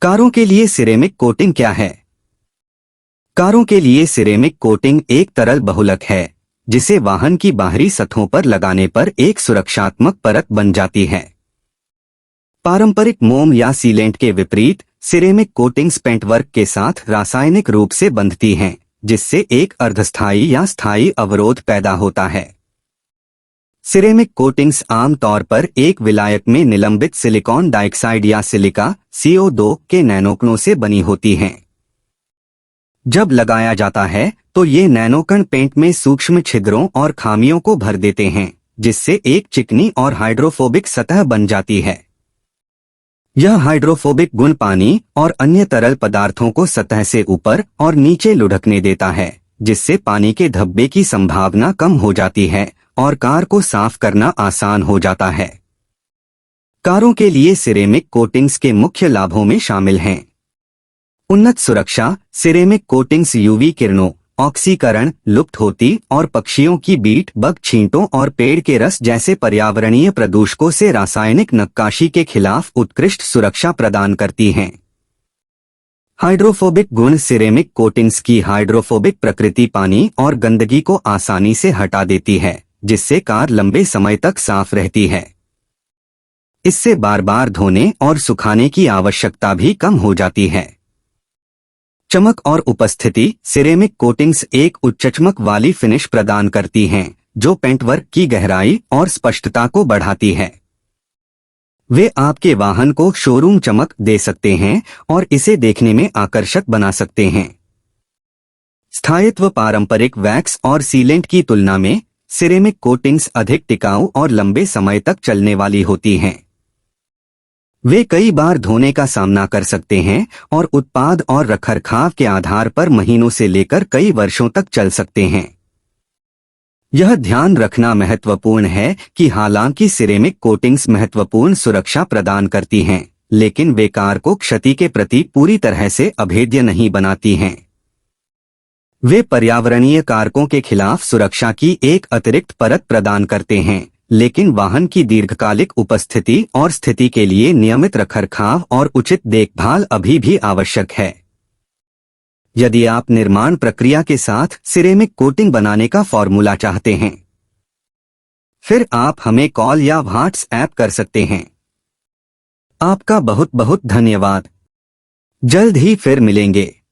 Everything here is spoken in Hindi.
कारों के लिए सिरेमिक कोटिंग क्या है? कारों के लिए सिरेमिक कोटिंग एक तरल बहुलक है जिसे वाहन की बाहरी सतहों पर लगाने पर एक सुरक्षात्मक परत बन जाती है। पारंपरिक मोम या सीलेंट के विपरीत सिरेमिक कोटिंग्स पेंटवर्क के साथ रासायनिक रूप से बंधती हैं, जिससे एक अर्धस्थायी या स्थायी अवरोध पैदा होता है। सिरेमिक कोटिंग्स आमतौर पर एक विलायक में निलंबित सिलिकॉन डाइऑक्साइड या सिलिका CO2 के नैनोकणों से बनी होती हैं। जब लगाया जाता है तो ये नैनोकण पेंट में सूक्ष्म छिद्रों और खामियों को भर देते हैं, जिससे एक चिकनी और हाइड्रोफोबिक सतह बन जाती है। यह हाइड्रोफोबिक गुण पानी और अन्य तरल पदार्थों को सतह से ऊपर और नीचे लुढ़कने देता है, जिससे पानी के धब्बे की संभावना कम हो जाती है और कार को साफ करना आसान हो जाता है। कारों के लिए सिरेमिक कोटिंग्स के मुख्य लाभों में शामिल हैं: उन्नत सुरक्षा। सिरेमिक कोटिंग्स यूवी किरणों, ऑक्सीकरण, लुप्त होती और पक्षियों की बीट, बग, छींटों और पेड़ के रस जैसे पर्यावरणीय प्रदूषकों से रासायनिक नक्काशी के खिलाफ उत्कृष्ट सुरक्षा प्रदान करती हैं। हाइड्रोफोबिक गुण। सिरेमिक कोटिंग्स की हाइड्रोफोबिक प्रकृति पानी और गंदगी को आसानी से हटा देती है, जिससे कार लंबे समय तक साफ रहती है। इससे बार बार धोने और सुखाने की आवश्यकता भी कम हो जाती है। चमक और उपस्थिति। सिरेमिक कोटिंग्स एक उच्च चमक वाली फिनिश प्रदान करती हैं, जो पेंटवर्क की गहराई और स्पष्टता को बढ़ाती है। वे आपके वाहन को शोरूम चमक दे सकते हैं और इसे देखने में आकर्षक बना सकते हैं। स्थायित्व। पारंपरिक वैक्स और सीलेंट की तुलना में सिरेमिक कोटिंग्स अधिक टिकाऊ और लंबे समय तक चलने वाली होती हैं। वे कई बार धोने का सामना कर सकते हैं और उत्पाद और रखरखाव के आधार पर महीनों से लेकर कई वर्षों तक चल सकते हैं। यह ध्यान रखना महत्वपूर्ण है कि हालांकि सिरेमिक कोटिंग्स महत्वपूर्ण सुरक्षा प्रदान करती हैं, लेकिन वे कार को क्षति के प्रति पूरी तरह से अभेद्य नहीं बनाती हैं। वे पर्यावरणीय कारकों के खिलाफ सुरक्षा की एक अतिरिक्त परत प्रदान करते हैं, लेकिन वाहन की दीर्घकालिक उपस्थिति और स्थिति के लिए नियमित रखरखाव और उचित देखभाल अभी भी आवश्यक है। यदि आप निर्माण प्रक्रिया के साथ सिरेमिक कोटिंग बनाने का फॉर्मूला चाहते हैं, फिर आप हमें कॉल या व्हाट्सएप कर सकते हैं। आपका बहुत बहुत धन्यवाद। जल्द ही फिर मिलेंगे।